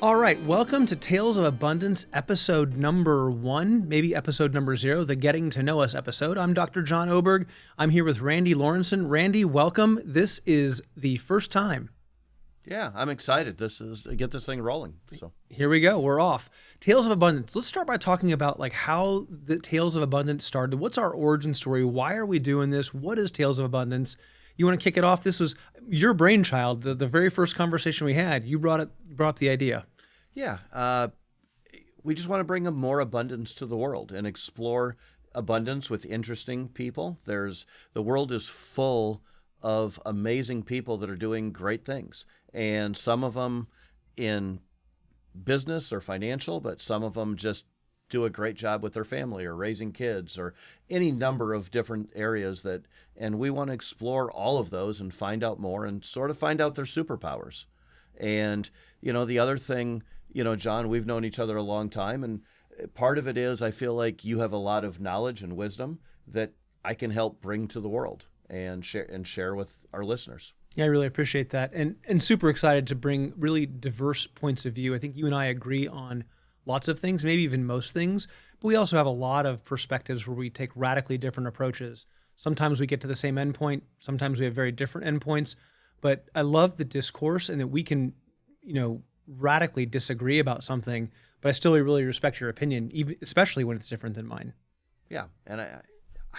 All right, welcome to Tales of Abundance, episode number 1, maybe episode number 0, the Getting to Know Us episode. I'm Dr. John Oberg. I'm here with Randy Lorensen. Randy, welcome. This is the first time. Yeah, I'm excited. Get this thing rolling. So here we go. We're off. Tales of Abundance. Let's start by talking about how the Tales of Abundance started. What's our origin story? Why are we doing this? What is Tales of Abundance? You want to kick it off? This was your brainchild. The very first conversation we had. You brought up the idea. Yeah, we just want to bring more abundance to the world and explore abundance with interesting people. The world is full of amazing people that are doing great things, and some of them in business or financial, but some of them just do a great job with their family or raising kids or any number of different areas and we want to explore all of those and find out more and sort of find out their superpowers. And, the other thing, John, we've known each other a long time, and part of it is I feel like you have a lot of knowledge and wisdom that I can help bring to the world and share with our listeners. Yeah, I really appreciate that, and super excited to bring really diverse points of view. I think you and I agree on lots of things, maybe even most things, but we also have a lot of perspectives where we take radically different approaches. Sometimes we get to the same endpoint, sometimes we have very different endpoints, but I love the discourse and that we can, radically disagree about something, but I still really respect your opinion, even especially when it's different than mine. Yeah, and I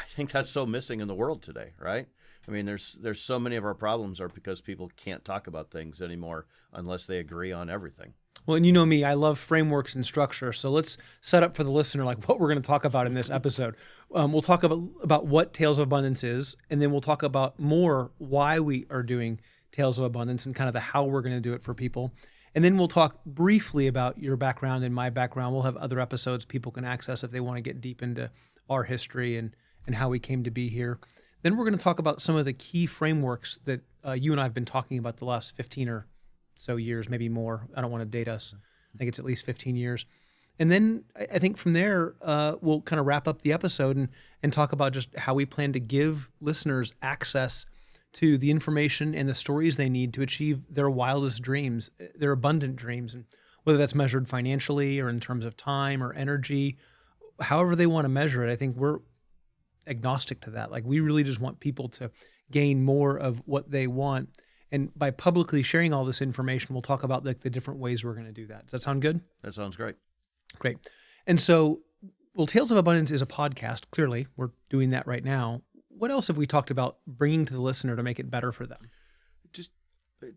think that's so missing in the world today, right? I mean, there's so many of our problems are because people can't talk about things anymore unless they agree on everything. Well, and you know me, I love frameworks and structure. So let's set up for the listener what we're going to talk about in this episode. We'll talk about what Tales of Abundance is, and then we'll talk about more why we are doing Tales of Abundance and kind of the how we're going to do it for people. And then we'll talk briefly about your background and my background. We'll have other episodes people can access if they want to get deep into our history and how we came to be here. Then we're going to talk about some of the key frameworks that you and I have been talking about the last 15 or so years, maybe more. I don't want to date us. I think it's at least 15 years. And then I think from there, we'll kind of wrap up the episode and talk about just how we plan to give listeners access to the information and the stories they need to achieve their wildest dreams, their abundant dreams, and whether that's measured financially or in terms of time or energy, however they want to measure it. I think we're agnostic to that. We really just want people to gain more of what they want. And by publicly sharing all this information, we'll talk about the different ways we're going to do that. Does that sound good? That sounds great. Great. And so, Tales of Abundance is a podcast. Clearly, we're doing that right now. What else have we talked about bringing to the listener to make it better for them? Just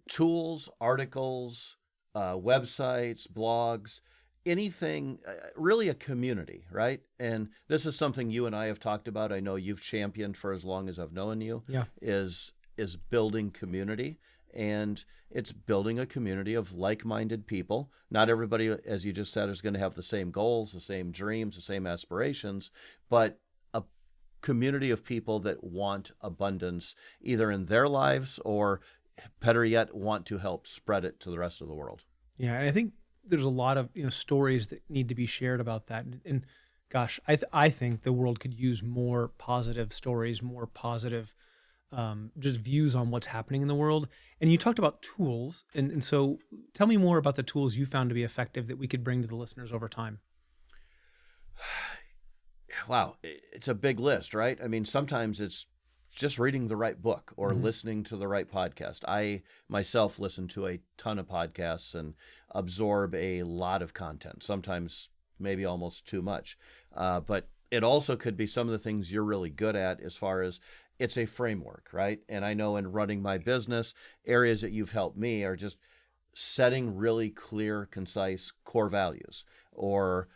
tools, articles, websites, blogs, anything, really a community, right? And this is something you and I have talked about. I know you've championed for as long as I've known you, is building community. And it's building a community of like-minded people. Not everybody, as you just said, is going to have the same goals, the same dreams, the same aspirations, but a community of people that want abundance either in their lives or, better yet, want to help spread it to the rest of the world. Yeah, and I think there's a lot of stories that need to be shared about that. And gosh, I think the world could use more positive stories, more positive just views on what's happening in the world. And you talked about tools. And so tell me more about the tools you found to be effective that we could bring to the listeners over time. Wow. It's a big list, right? I mean, sometimes it's just reading the right book or listening to the right podcast. I myself listen to a ton of podcasts and absorb a lot of content, sometimes maybe almost too much. But it also could be some of the things you're really good at as far as it's a framework, right? And I know in running my business, areas that you've helped me are just setting really clear, concise core values. Or,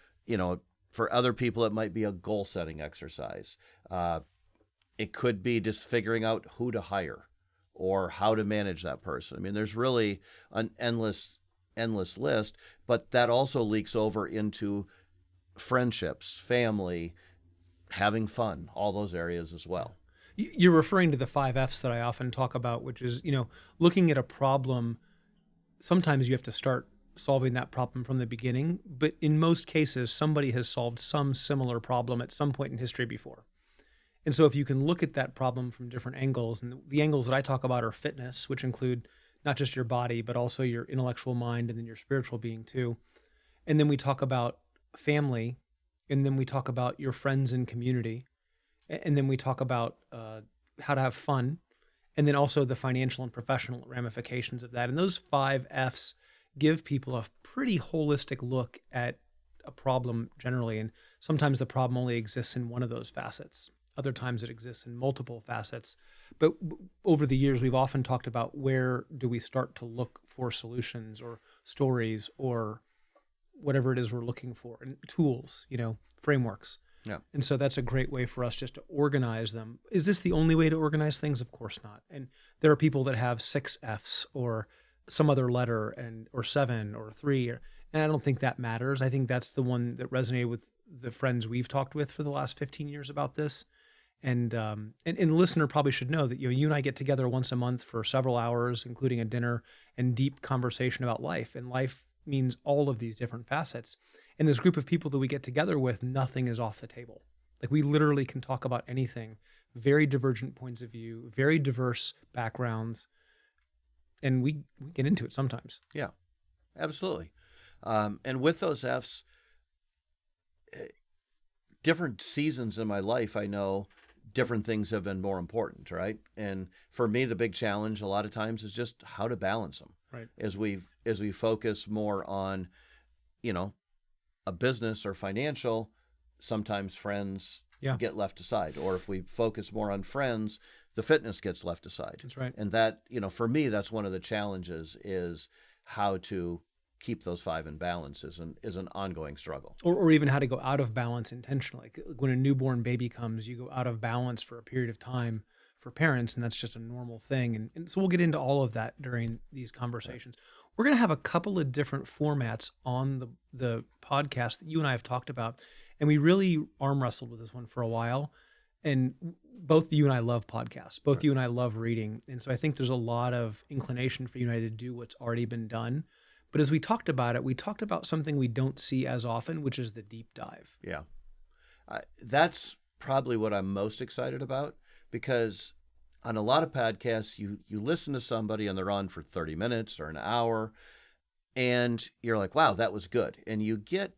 for other people, it might be a goal-setting exercise. It could be just figuring out who to hire or how to manage that person. I mean, there's really an endless list, but that also leaks over into friendships, family, having fun, all those areas as well. You're referring to the 5 F's that I often talk about, which is, looking at a problem. Sometimes you have to start solving that problem from the beginning, but in most cases, somebody has solved some similar problem at some point in history before. And so if you can look at that problem from different angles, and the angles that I talk about are fitness, which include not just your body, but also your intellectual mind and then your spiritual being too. And then we talk about family, and then we talk about your friends and community, and then we talk about how to have fun, and then also the financial and professional ramifications of that. And those 5 F's give people a pretty holistic look at a problem generally. And sometimes the problem only exists in one of those facets. Other times it exists in multiple facets. But over the years, we've often talked about where do we start to look for solutions or stories or whatever it is we're looking for, and tools, frameworks. Yeah. And so that's a great way for us just to organize them. Is this the only way to organize things? Of course not. And there are people that have 6 F's or some other letter or 7 or 3. And I don't think that matters. I think that's the one that resonated with the friends we've talked with for the last 15 years about this. And the listener probably should know that you and I get together once a month for several hours, including a dinner and deep conversation about life. And life means all of these different facets. And this group of people that we get together with, nothing is off the table. Like, we literally can talk about anything, very divergent points of view, very diverse backgrounds, and we get into it sometimes. Yeah, absolutely. And with those F's, different seasons in my life, I know different things have been more important, right? And for me, the big challenge a lot of times is just how to balance them. Right. As we focus more on, a business or financial, sometimes friends get left aside. Or if we focus more on friends, the fitness gets left aside. That's right. And that, for me, that's one of the challenges, is how to keep those 5 in balance is an ongoing struggle. Or even how to go out of balance intentionally. Like when a newborn baby comes, you go out of balance for a period of time for parents, and that's just a normal thing. And so we'll get into all of that during these conversations. We're going to have a couple of different formats on the podcast that you and I have talked about, and we really arm wrestled with this one for a while. And both you and I love podcasts. Both Right. you and I love reading. And so I think there's a lot of inclination for you and I to do what's already been done. But as we talked about it, we talked about something we don't see as often, which is the deep dive. Yeah. That's probably what I'm most excited about, because on a lot of podcasts, you listen to somebody and they're on for 30 minutes or an hour, and you're like, wow, that was good. And you get,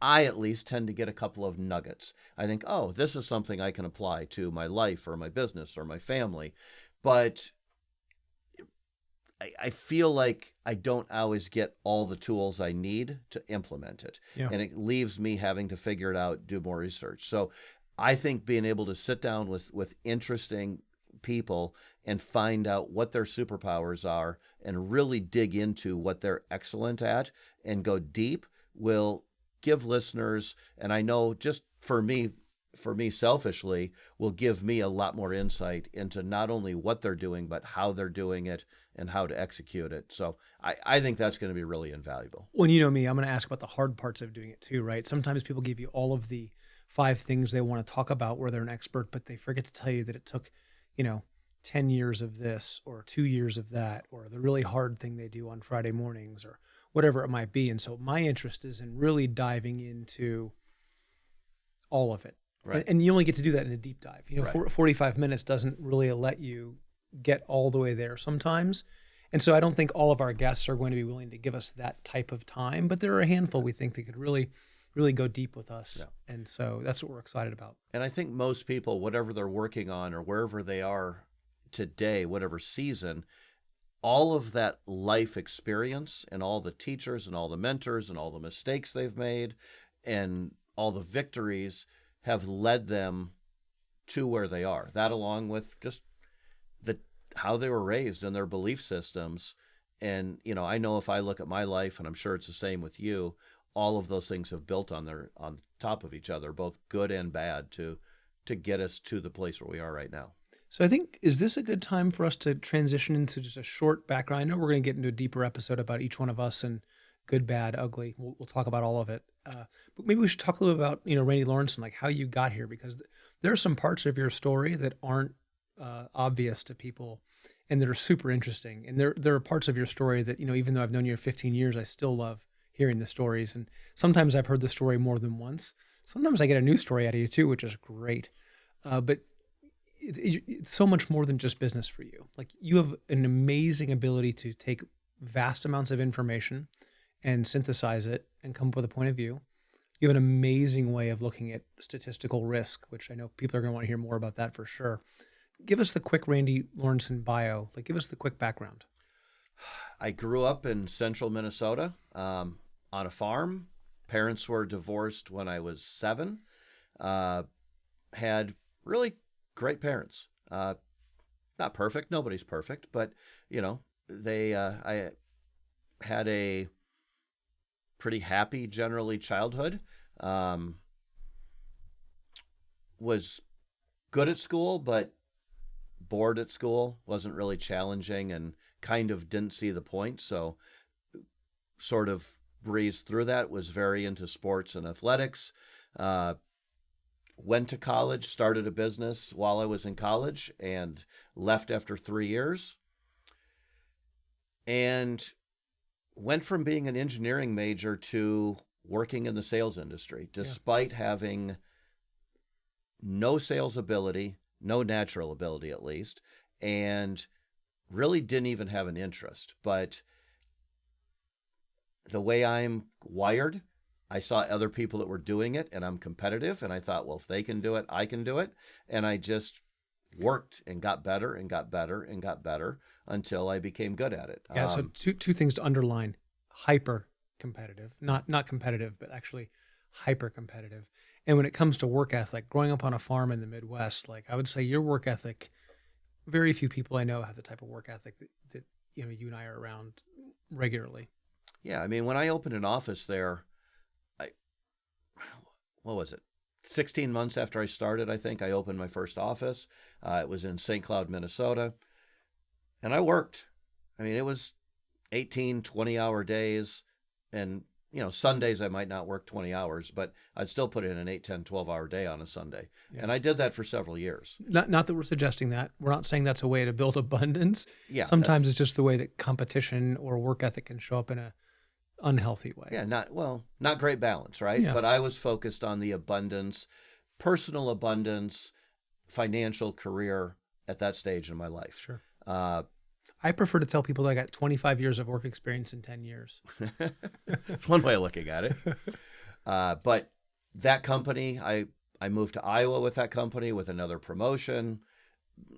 I at least tend to get a couple of nuggets. I think, oh, this is something I can apply to my life or my business or my family. But I feel like I don't always get all the tools I need to implement it. Yeah. And it leaves me having to figure it out, do more research. So I think being able to sit down with interesting people and find out what their superpowers are and really dig into what they're excellent at and go deep will give listeners, and I know just for me selfishly, will give me a lot more insight into not only what they're doing, but how they're doing it and how to execute it. So I think that's going to be really invaluable. Well, you know me, I'm going to ask about the hard parts of doing it too, right? Sometimes people give you all of the 5 things they want to talk about where they're an expert, but they forget to tell you that it took, 10 years of this or 2 years of that, or the really hard thing they do on Friday mornings or whatever it might be. And so my interest is in really diving into all of it. Right. And you only get to do that in a deep dive. Right. 45 minutes doesn't really let you get all the way there sometimes. And so I don't think all of our guests are going to be willing to give us that type of time, but there are a handful we think that could really go deep with us. Yeah. And so that's what we're excited about. And I think most people, whatever they're working on or wherever they are today, whatever season, all of that life experience and all the teachers and all the mentors and all the mistakes they've made and all the victories have led them to where they are. That, along with just how they were raised and their belief systems. And, I know if I look at my life, and I'm sure it's the same with you, all of those things have built on top of each other, both good and bad, to get us to the place where we are right now. So I think, is this a good time for us to transition into just a short background? I know we're going to get into a deeper episode about each one of us and good, bad, ugly. We'll talk about all of it. But maybe we should talk a little about, Randy Lorensen, like how you got here, because there are some parts of your story that aren't obvious to people and that are super interesting. And there are parts of your story that, even though I've known you for 15 years, I still love hearing the stories. And sometimes I've heard the story more than once. Sometimes I get a new story out of you too, which is great. But it's so much more than just business for you. Like you have an amazing ability to take vast amounts of information and synthesize it and come up with a point of view. You have an amazing way of looking at statistical risk, which I know people are going to want to hear more about that for sure. Give us the quick Randy Lorensen bio. Like, give us the quick background. I grew up in central Minnesota on a farm. Parents were divorced when I was 7. Had really great parents. Not perfect. Nobody's perfect, but I had a pretty happy, generally, childhood. Was good at school, but bored at school. Wasn't really challenging and kind of didn't see the point. So sort of breezed through that. Was very into sports and athletics. Went to college, started a business while I was in college and left after 3 years. And went from being an engineering major to working in the sales industry, despite having no sales ability, no natural ability at least, and really didn't even have an interest. But the way I'm wired, I saw other people that were doing it, and I'm competitive, and I thought, well, if they can do it, I can do it. And I just worked and got better and got better and got better until I became good at it. Yeah, so two things to underline. Hyper competitive, not competitive, but actually hyper competitive. And when it comes to work ethic, growing up on a farm in the Midwest, like I would say your work ethic, very few people I know have the type of work ethic that you and I are around regularly. Yeah, I mean, when I opened an office there, what was it? 16 months after I started, I think I opened my first office. It was in St. Cloud, Minnesota. And I worked. I mean, it was 18, 20-hour days. And, Sundays I might not work 20 hours, but I'd still put in an 8, 10, 12-hour day on a Sunday. Yeah. And I did that for several years. Not that we're suggesting that. We're not saying that's a way to build abundance. Yeah, sometimes it's just the way that competition or work ethic can show up in a unhealthy way. Yeah, not great balance, right? Yeah. But I was focused on the abundance, personal abundance, financial career at that stage in my life. Sure. I prefer to tell people that I got 25 years of work experience in 10 years. That's one way of looking at it. But that company, I moved to Iowa with that company with another promotion,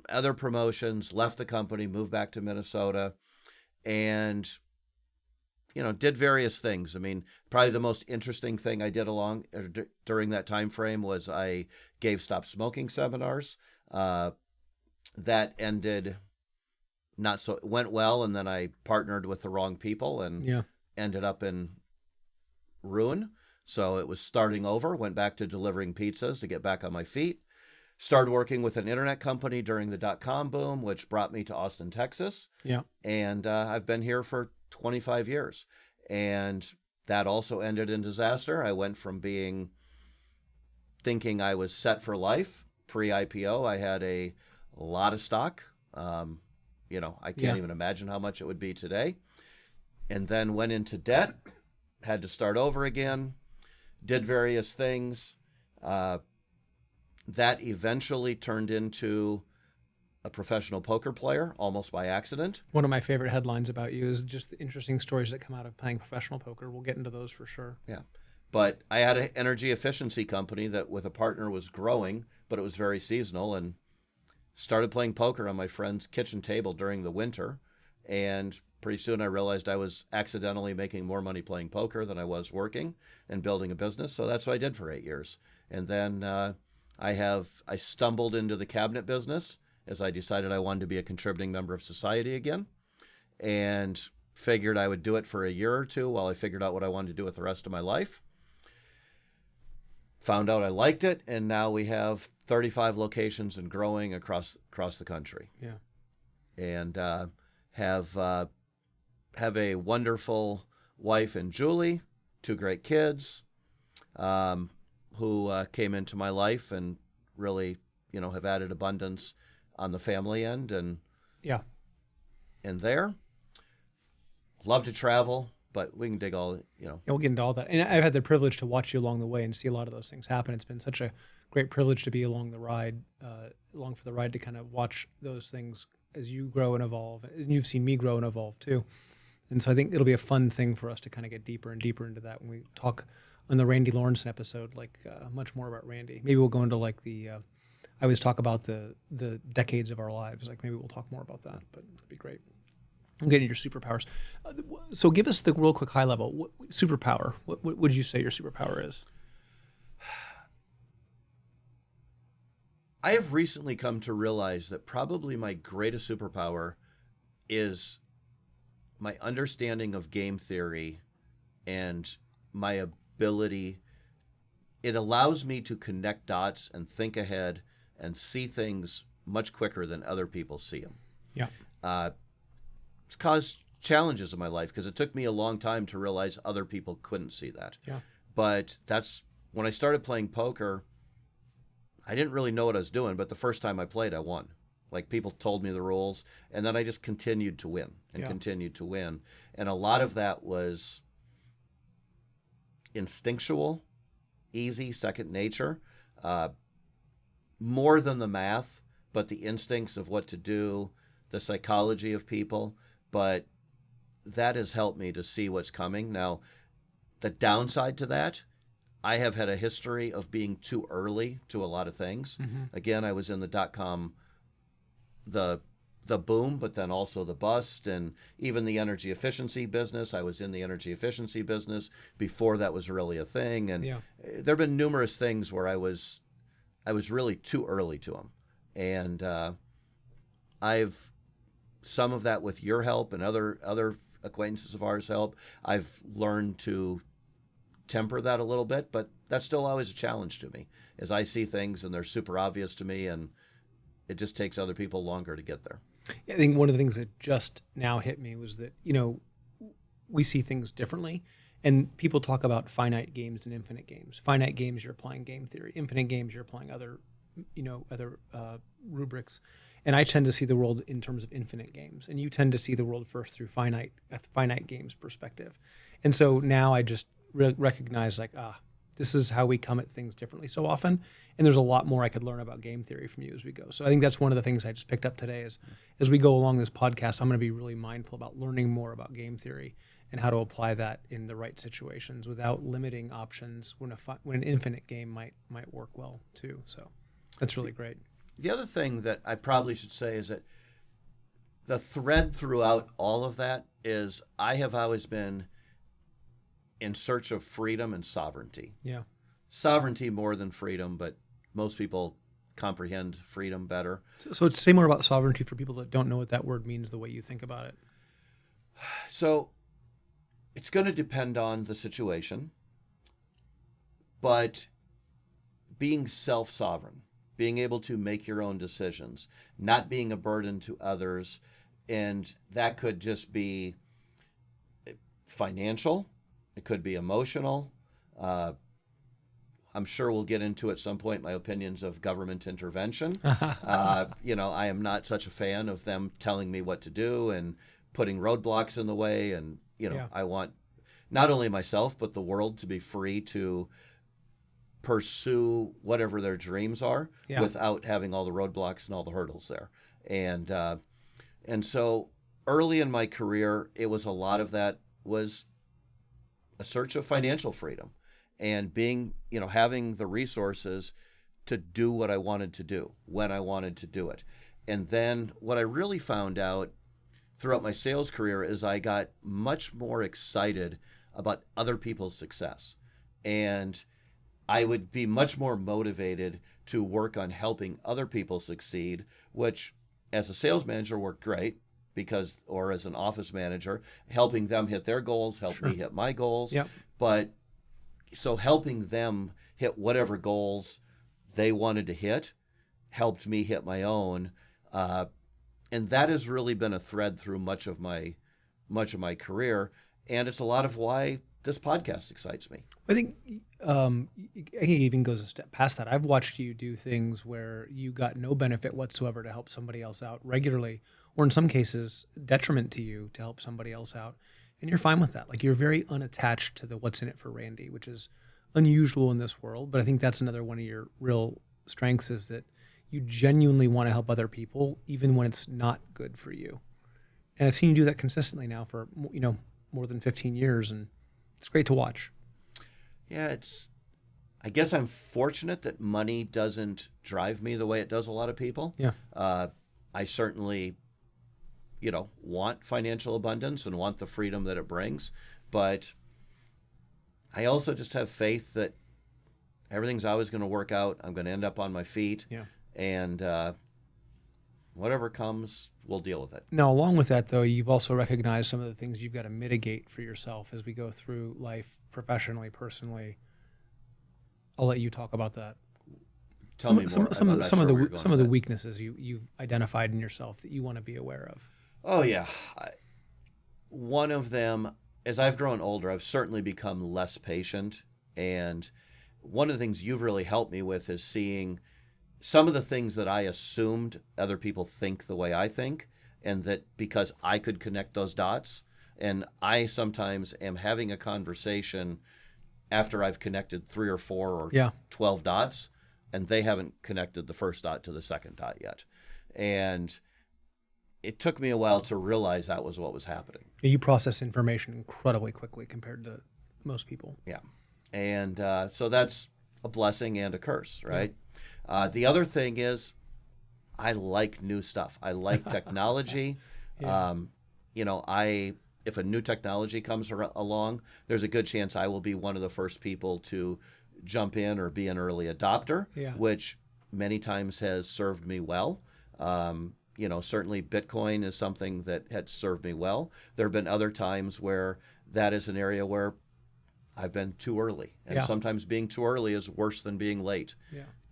other promotions, left the company, moved back to Minnesota, and did various things. I mean, probably the most interesting thing I did during that time frame was I gave stop smoking seminars. That ended went well, and then I partnered with the wrong people and ended up in ruin. So it was starting over, went back to delivering pizzas to get back on my feet. Started working with an internet company during the .com boom, which brought me to Austin, Texas. Yeah. And I've been here for 25 years. And that also ended in disaster. I went from thinking I was set for life. Pre-IPO, I had a lot of stock. I can't even imagine how much it would be today. And then went into debt, had to start over again, did various things. That eventually turned into a professional poker player, almost by accident. One of my favorite headlines about you is just the interesting stories that come out of playing professional poker. We'll get into those for sure. Yeah. But I had an energy efficiency company that with a partner was growing, but it was very seasonal, and started playing poker on my friend's kitchen table during the winter. And pretty soon I realized I was accidentally making more money playing poker than I was working and building a business. So that's what I did for 8 years. And then I stumbled into the cabinet business as I decided I wanted to be a contributing member of society again, and figured I would do it for a year or two while I figured out what I wanted to do with the rest of my life. Found out I liked it, and now we have 35 locations and growing across the country. Yeah. And have a wonderful wife and Julie, 2 great kids, who came into my life and really, have added abundance on the family end and there. Love to travel, but we can dig all, Yeah, we'll get into all that. And I've had the privilege to watch you along the way and see a lot of those things happen. It's been such a great privilege to be along for the ride to kind of watch those things as you grow and evolve. And you've seen me grow and evolve too. And so I think it'll be a fun thing for us to kind of get deeper and deeper into that when we talk on the Randy Lorensen episode, much more about Randy. Maybe we'll go into I always talk about the decades of our lives. Like maybe we'll talk more about that, but that'd be great. I'm getting your superpowers. So give us the real quick high level superpower. What would you say your superpower is? I have recently come to realize that probably my greatest superpower is my understanding of game theory and my ability. It allows me to connect dots and think ahead and see things much quicker than other people see them. Yeah. It's caused challenges in my life because it took me a long time to realize other people couldn't see that. Yeah. But that's when I started playing poker. I didn't really know what I was doing, but the first time I played, I won. Like people told me the rules, and then I just continued to win and continued to win. And a lot of that was instinctual, easy, second nature, more than the math, but the instincts of what to do, the psychology of people. But that has helped me to see what's coming. Now, the downside to that, I have had a history of being too early to a lot of things. Mm-hmm. Again, I was in the .com, the boom, but then also the bust, and even the energy efficiency business. I was in the energy efficiency business before that was really a thing. And there have been numerous things where I was really too early to them. And I've some of that with your help and other acquaintances of ours' help. I've learned to temper that a little bit, but that's still always a challenge to me as I see things and they're super obvious to me, and it just takes other people longer to get there. I think one of the things that just now hit me was that, we see things differently, and people talk about finite games and infinite games. Finite games, you're applying game theory. Infinite games, you're applying other rubrics. And I tend to see the world in terms of infinite games, and you tend to see the world first through a finite games perspective. And so now I just recognize this is how we come at things differently so often, and there's a lot more I could learn about game theory from you as we go. So I think that's one of the things I just picked up today is as we go along this podcast, I'm going to be really mindful about learning more about game theory and how to apply that in the right situations without limiting options when an infinite game might work well too. So that's really great. The other thing that I probably should say is that the thread throughout all of that is I have always been in search of freedom and sovereignty. Yeah. Sovereignty more than freedom, but most people comprehend freedom better. So say more about sovereignty for people that don't know what that word means the way you think about it. So it's going to depend on the situation, but being self-sovereign, being able to make your own decisions, not being a burden to others, and that could just be financial, it could be emotional. I'm sure we'll get into at some point my opinions of government intervention. I am not such a fan of them telling me what to do and putting roadblocks in the way. And, I want not only myself, but the world to be free to pursue whatever their dreams are without having all the roadblocks and all the hurdles there. And so early in my career, it was a lot of that was a search of financial freedom and being, having the resources to do what I wanted to do when I wanted to do it. And then what I really found out throughout my sales career is I got much more excited about other people's success. And I would be much more motivated to work on helping other people succeed, which as a sales manager worked great or as an office manager, helping them hit their goals, helped me hit my goals. Yep. But so helping them hit whatever goals they wanted to hit helped me hit my own. And that has really been a thread through much of my career. And it's a lot of why this podcast excites me. I think it even goes a step past that. I've watched you do things where you got no benefit whatsoever to help somebody else out regularly, or in some cases, detriment to you to help somebody else out. And you're fine with that. Like you're very unattached to the what's in it for Randy, which is unusual in this world, but I think that's another one of your real strengths is that you genuinely want to help other people, even when it's not good for you. And I've seen you do that consistently now for, more than 15 years, and it's great to watch. Yeah, I guess I'm fortunate that money doesn't drive me the way it does a lot of people. Yeah. I certainly, want financial abundance and want the freedom that it brings, but I also just have faith that everything's always going to work out. I'm going to end up on my feet, and whatever comes, we'll deal with it. Now, along with that, though, you've also recognized some of the things you've got to mitigate for yourself as we go through life professionally, personally. I'll let you talk about that. Tell me more. Some of the weaknesses you've identified in yourself that you want to be aware of. Oh yeah, one of them, as I've grown older, I've certainly become less patient, and one of the things you've really helped me with is seeing some of the things that I assumed other people think the way I think, and that because I could connect those dots, and I sometimes am having a conversation after I've connected 3 or 4 or 12 dots, and they haven't connected the first dot to the second dot yet. And it took me a while to realize that was what was happening. You process information incredibly quickly compared to most people. Yeah. And so that's a blessing and a curse, right? The other thing is I like new stuff. I like technology. If a new technology comes along, there's a good chance I will be one of the first people to jump in or be an early adopter, which many times has served me well. Certainly Bitcoin is something that had served me well. There have been other times where that is an area where I've been too early. And sometimes being too early is worse than being late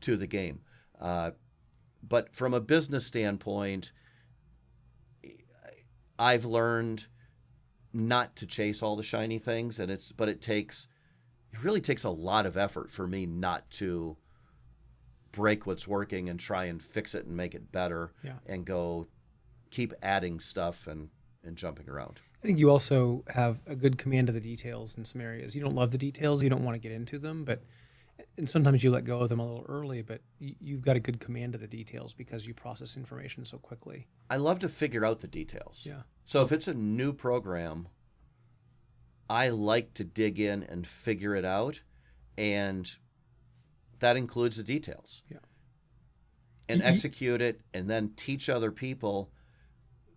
to the game. But from a business standpoint, I've learned not to chase all the shiny things, but it really takes a lot of effort for me not to break what's working and try and fix it and make it better and go keep adding stuff and jumping around. I think you also have a good command of the details in some areas. You don't love the details, you don't want to get into them, and sometimes you let go of them a little early, but you've got a good command of the details because you process information so quickly. I love to figure out the details. Yeah. So if it's a new program, I like to dig in and figure it out, and that includes the details. Yeah. And execute it and then teach other people.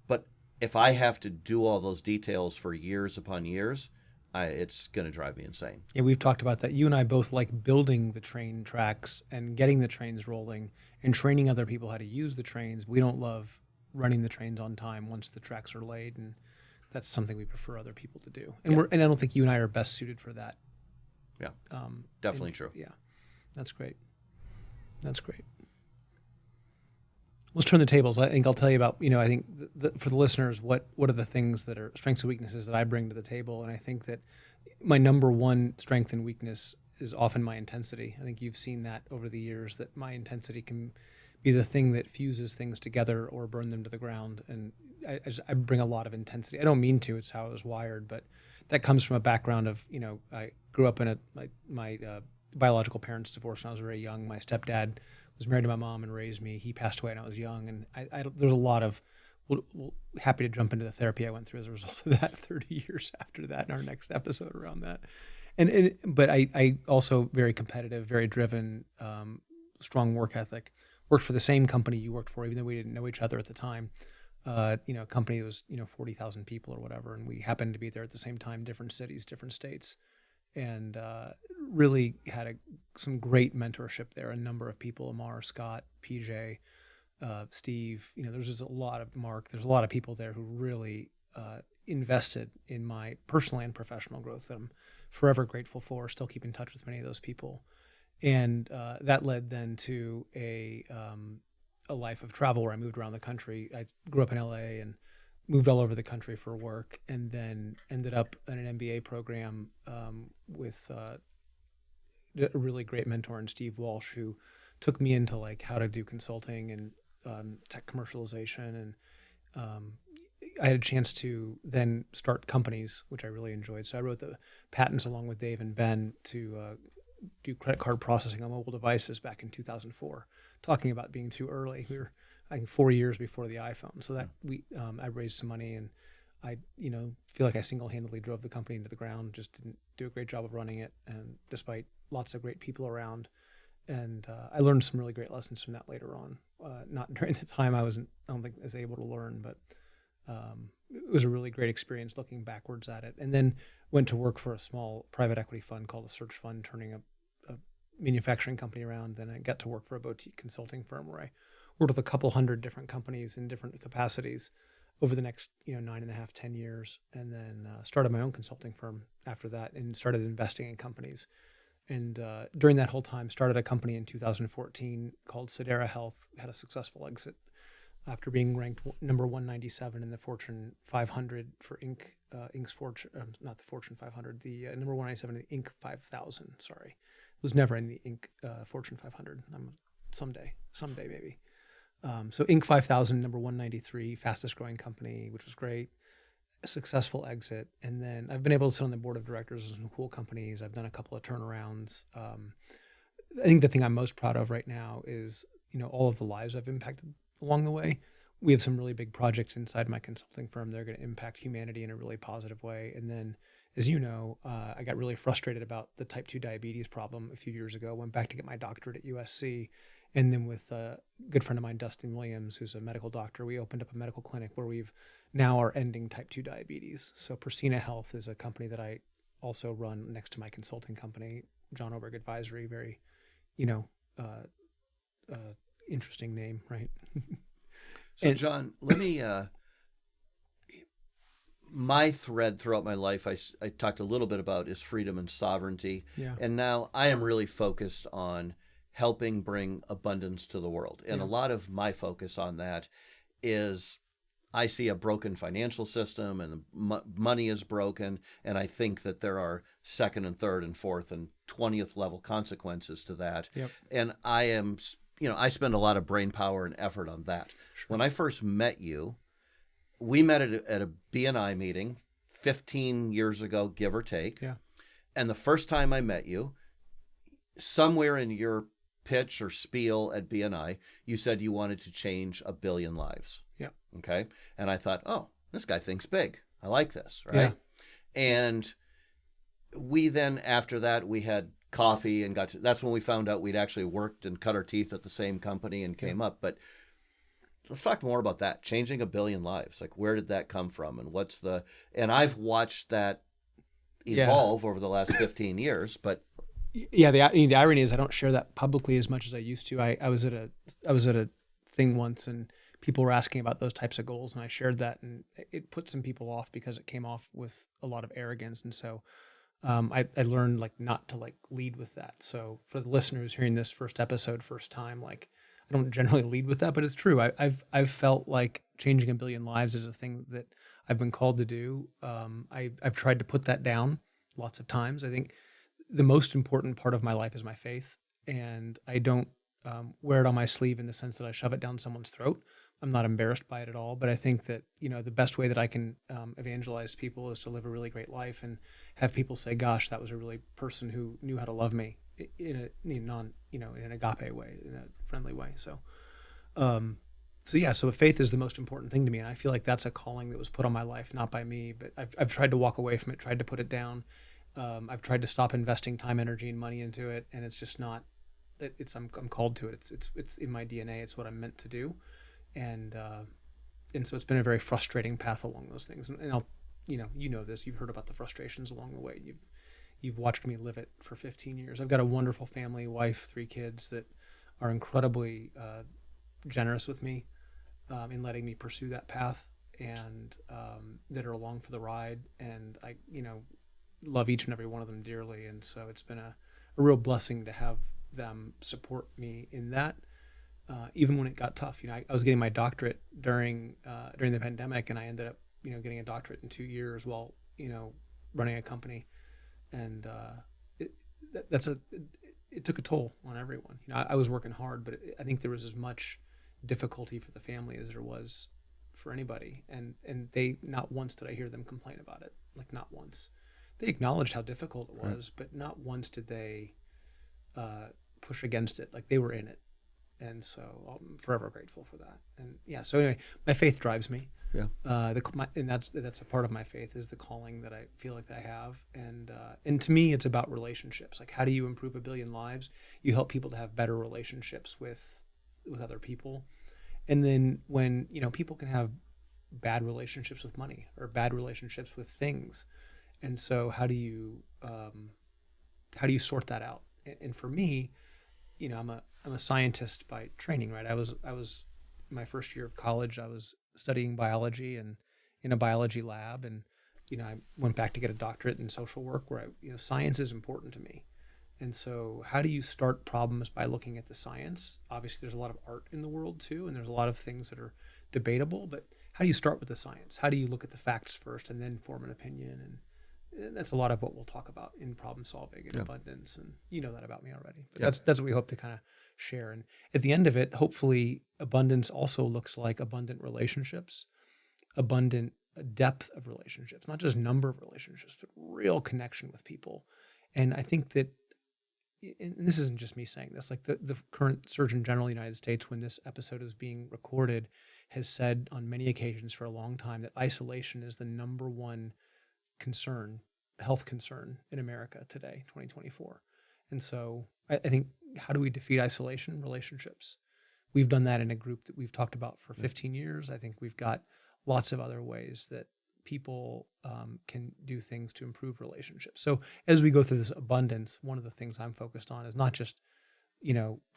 But if I have to do all those details for years upon years, it's going to drive me insane. Yeah, we've talked about that. You and I both like building the train tracks and getting the trains rolling and training other people how to use the trains. We don't love running the trains on time once the tracks are laid, and that's something we prefer other people to do. And and I don't think you and I are best suited for that. Yeah, definitely true. Yeah, that's great. That's great. Let's turn the tables. I think I'll tell you about, I think for the listeners, what are the things that are strengths and weaknesses that I bring to the table. And I think that my number one strength and weakness is often my intensity. I think you've seen that over the years, that my intensity can be the thing that fuses things together or burn them to the ground. And I bring a lot of intensity. I don't mean to, it's how I was wired, but that comes from a background of, I grew up in my biological parents divorced when I was very young. My stepdad was married to my mom and raised me. He passed away when I was young, and there's a lot of happy to jump into the therapy I went through as a result of that 30 years after that in our next episode around that. But I also very competitive, very driven, strong work ethic. Worked for the same company you worked for, even though we didn't know each other at the time. A company that was 40,000 people or whatever, and we happened to be there at the same time, different cities, different states. And really had some great mentorship there. A number of people, Amar, Scott, PJ, Steve, there's just a lot of Mark. There's a lot of people there who really invested in my personal and professional growth that I'm forever grateful for. Still keep in touch with many of those people. And that led then to a life of travel where I moved around the country. I grew up in LA and moved all over the country for work, and then ended up in an MBA program with a really great mentor in Steve Walsh, who took me into how to do consulting and tech commercialization. And I had a chance to then start companies, which I really enjoyed. So I wrote the patents along with Dave and Ben to do credit card processing on mobile devices back in 2004, talking about being too early. We were, I think, 4 years before the iPhone. So that I raised some money, and I, feel like I single-handedly drove the company into the ground. Just didn't do a great job of running it, and despite lots of great people around. And I learned some really great lessons from that later on. Not during the time I don't think as able to learn, but it was a really great experience looking backwards at it. And then went to work for a small private equity fund called the Search Fund, turning a manufacturing company around. Then I got to work for a boutique consulting firm where I worked with a couple hundred different companies in different capacities over the next 9.5, 10 years. And then started my own consulting firm after that and started investing in companies. And during that whole time, started a company in 2014 called Sedera Health. Had a successful exit after being ranked number 197 in the Fortune 500 for Inc.'s Fortune, not the Fortune 500, the number 197 in the Inc. 5000. Sorry, it was never in the Inc. Fortune 500. Someday maybe. So Inc. 5000, number 193, fastest growing company, which was great. A successful exit. And then I've been able to sit on the board of directors of some cool companies. I've done a couple of turnarounds. I think the thing I'm most proud of right now is, all of the lives I've impacted along the way. We have some really big projects inside my consulting firm. They're going to impact humanity in a really positive way. And then, as you know, I got really frustrated about the type 2 diabetes problem a few years ago, went back to get my doctorate at USC. And then with a good friend of mine, Dustin Williams, who's a medical doctor, we opened up a medical clinic where we've now are ending type 2 diabetes. So Persina Health is a company that I also run next to my consulting company, John Oberg Advisory. Very, interesting name, right? So John, let me, my thread throughout my life, I talked a little bit about is freedom and sovereignty. Yeah. And now I am really focused on helping bring abundance to the world. And a lot of my focus on that is I see a broken financial system and the money is broken. And I think that there are second and third and fourth and 20th level consequences to that. Yep. And I am, I spend a lot of brain power and effort on that. Sure. When I first met you, we met at a BNI meeting 15 years ago, give or take. Yeah. And the first time I met you, somewhere in your pitch or spiel at BNI, you said you wanted to change 1 billion lives. Yeah. Okay. And I thought, oh, this guy thinks big. I like this. Right. Yeah. And we then, after that, we had coffee and that's when we found out we'd actually worked and cut our teeth at the same company and came up. But let's talk more about that. Changing 1 billion lives. Like, where did that come from? And and I've watched that evolve over the last 15 years, but yeah, the irony is I don't share that publicly as much as I used to. I was at a thing once and people were asking about those types of goals, and I shared that, and it put some people off because it came off with a lot of arrogance. And so I learned not to lead with that. So for the listeners hearing this first episode, first time, I don't generally lead with that, but it's true. I've felt like changing 1 billion lives is a thing that I've been called to do. I've tried to put that down lots of times. I think the most important part of my life is my faith, and I don't wear it on my sleeve in the sense that I shove it down someone's throat. I'm not embarrassed by it at all, but I think that the best way that I can evangelize people is to live a really great life and have people say, "Gosh, that was a really person who knew how to love me in an agape way, in a friendly way." So faith is the most important thing to me, and I feel like that's a calling that was put on my life, not by me, but I've tried to walk away from it, tried to put it down. I've tried to stop investing time, energy, and money into it, and it's just not. I'm called to it. It's in my DNA. It's what I'm meant to do, and so it's been a very frustrating path along those things. And I'll, this. You've heard about the frustrations along the way. You've watched me live it for 15 years. I've got a wonderful family, wife, 3 kids that are incredibly generous with me in letting me pursue that path, and that are along for the ride. And I, love each and every one of them dearly. And so it's been a real blessing to have them support me in that, even when it got tough. I was getting my doctorate during the pandemic, and I ended up, getting a doctorate in 2 years while, running a company. And it took a toll on everyone. I was working hard, but I think there was as much difficulty for the family as there was for anybody. And they, not once did I hear them complain about it. Not once. They acknowledged how difficult it was, but not once did they push against it. Like they were in it. And so I'm forever grateful for that. And yeah, so anyway, my faith drives me. Yeah. And that's a part of my faith is the calling that I feel like I have. And to me, it's about relationships. Like, how do you improve 1 billion lives? You help people to have better relationships with other people. And then when, people can have bad relationships with money or bad relationships with things. And so how do you sort that out? And for me, I'm a scientist by training, right? I was my first year of college, I was studying biology and in a biology lab. And, I went back to get a doctorate in social work where science is important to me. And so how do you start problems by looking at the science? Obviously there's a lot of art in the world too. And there's a lot of things that are debatable, but how do you start with the science? How do you look at the facts first and then form an opinion? And that's a lot of what we'll talk about in problem solving and abundance. And you know that about me already, but that's what we hope to kind of share. And at the end of it, hopefully abundance also looks like abundant relationships, abundant depth of relationships, not just number of relationships, but real connection with people. And I think that, and this isn't just me saying this, like the current Surgeon General of the United States, when this episode is being recorded, has said on many occasions for a long time that isolation is the number one health concern in America today, 2024. And so I think, how do we defeat isolation? Relationships. We've done that in a group that we've talked about for 15 years. I think we've got lots of other ways that people can do things to improve relationships. So as we go through this abundance, one of the things I'm focused on is not just,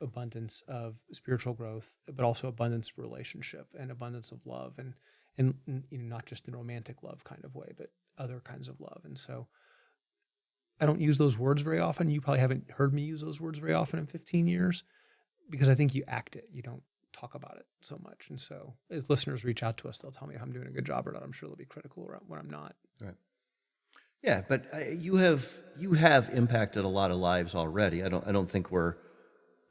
abundance of spiritual growth, but also abundance of relationship and abundance of love and not just in romantic love kind of way, but other kinds of love. And so I don't use those words very often. You probably haven't heard me use those words very often in 15 years because I think you act it. You don't talk about it so much. And so as listeners reach out to us, they'll tell me if I'm doing a good job or not. I'm sure they'll be critical when I'm not. Right. Yeah, but you have impacted a lot of lives already. I don't think we're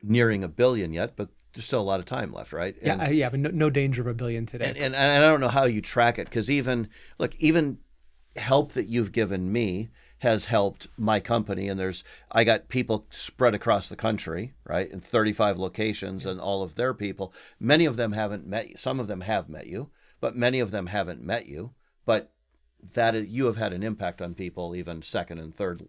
nearing 1 billion yet, but there's still a lot of time left, right? And, but no danger of 1 billion today. And I don't know how you track it, because even help that you've given me has helped my company, and I got people spread across the country, right, in 35 locations, and all of their people. Many of them haven't met you. Some of them have met you, but many of them haven't met you. But you have had an impact on people, even second and third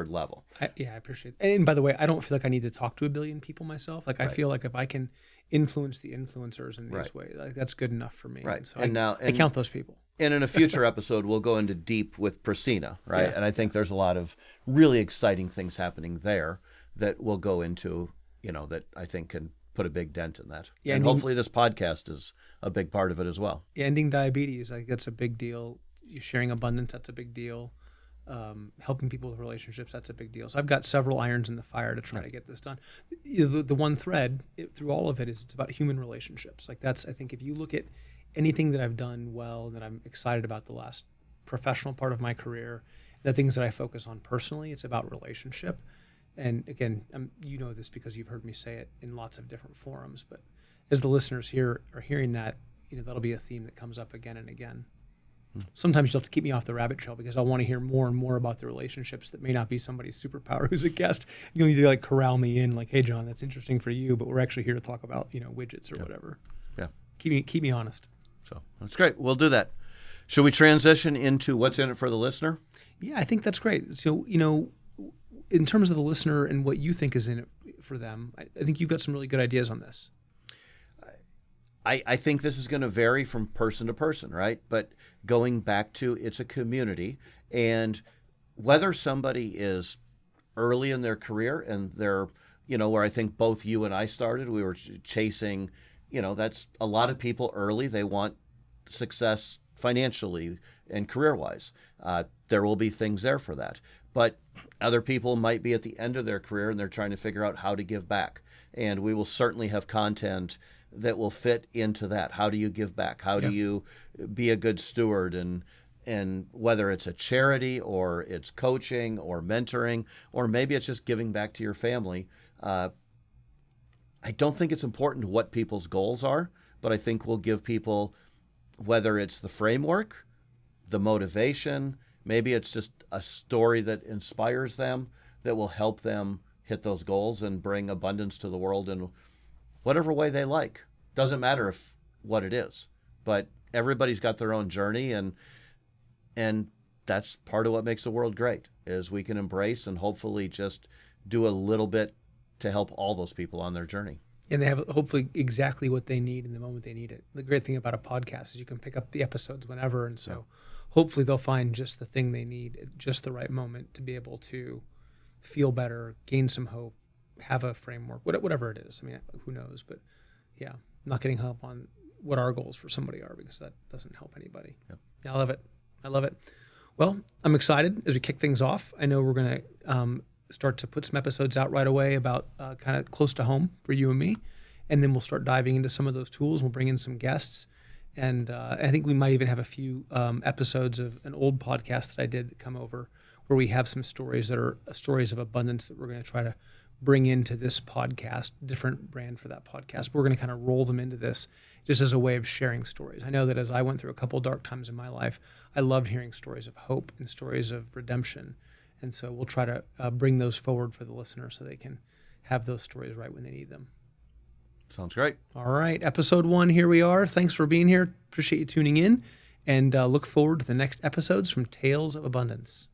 level. I appreciate it. And by the way, I don't feel like I need to talk to 1 billion people myself. Like, right. I feel like if I can influence the influencers in this way, like, that's good enough for me. Right. And so I count those people. And in a future episode, we'll go into deep with Priscina, right? Yeah. And I think there's a lot of really exciting things happening there that we'll go into, that I think can put a big dent in that. Yeah, and hopefully this podcast is a big part of it as well. Ending diabetes, I think that's a big deal. Sharing abundance, that's a big deal. Helping people with relationships, that's a big deal. So I've got several irons in the fire to try to get this done. The one thread through all of it is it's about human relationships. Like, that's, I think, if you look at anything that I've done well, that I'm excited about the last professional part of my career, the things that I focus on personally, it's about relationship. And again, you know this because you've heard me say it in lots of different forums, but as the listeners here are hearing that, that'll be a theme that comes up again and again. Sometimes you'll have to keep me off the rabbit trail because I want to hear more and more about the relationships that may not be somebody's superpower who's a guest. You'll need to corral me in, like, hey, John, that's interesting for you, but we're actually here to talk about, widgets or whatever. Yeah. Keep me honest. So that's great. We'll do that. Should we transition into what's in it for the listener? Yeah, I think that's great. So, in terms of the listener and what you think is in it for them, I think you've got some really good ideas on this. I think this is going to vary from person to person, right? But going back to, it's a community, and whether somebody is early in their career and they're, where I think both you and I started, we were chasing, that's a lot of people early. They want success financially and career-wise. There will be things there for that. But other people might be at the end of their career and they're trying to figure out how to give back. And we will certainly have content that will fit into that. How do you give back? How do you be a good steward? And whether it's a charity or it's coaching or mentoring, or maybe it's just giving back to your family. I don't think it's important what people's goals are, but I think we'll give people, whether it's the framework, the motivation, maybe it's just a story that inspires them, that will help them hit those goals and bring abundance to the world in whatever way they like. Doesn't matter if what it is, but everybody's got their own journey, and that's part of what makes the world great, is we can embrace and hopefully just do a little bit to help all those people on their journey. And they have hopefully exactly what they need in the moment they need it. The great thing about a podcast is you can pick up the episodes whenever, and so hopefully they'll find just the thing they need at just the right moment to be able to feel better, gain some hope, have a framework, whatever it is. I mean, who knows? But yeah, not getting hung up on what our goals for somebody are, because that doesn't help anybody. Yep. Yeah, I love it. I love it. Well, I'm excited as we kick things off. I know we're going to start to put some episodes out right away about kind of close to home for you and me. And then we'll start diving into some of those tools. We'll bring in some guests. And I think we might even have a few episodes of an old podcast that I did that come over where we have some stories that are stories of abundance that we're going to try to bring into this podcast, different brand for that podcast. But we're going to kind of roll them into this just as a way of sharing stories. I know that as I went through a couple of dark times in my life, I loved hearing stories of hope and stories of redemption. And so we'll try to bring those forward for the listener so they can have those stories right when they need them. Sounds great. All right, episode 1, here we are. Thanks for being here. Appreciate you tuning in, and look forward to the next episodes from Tales of Abundance.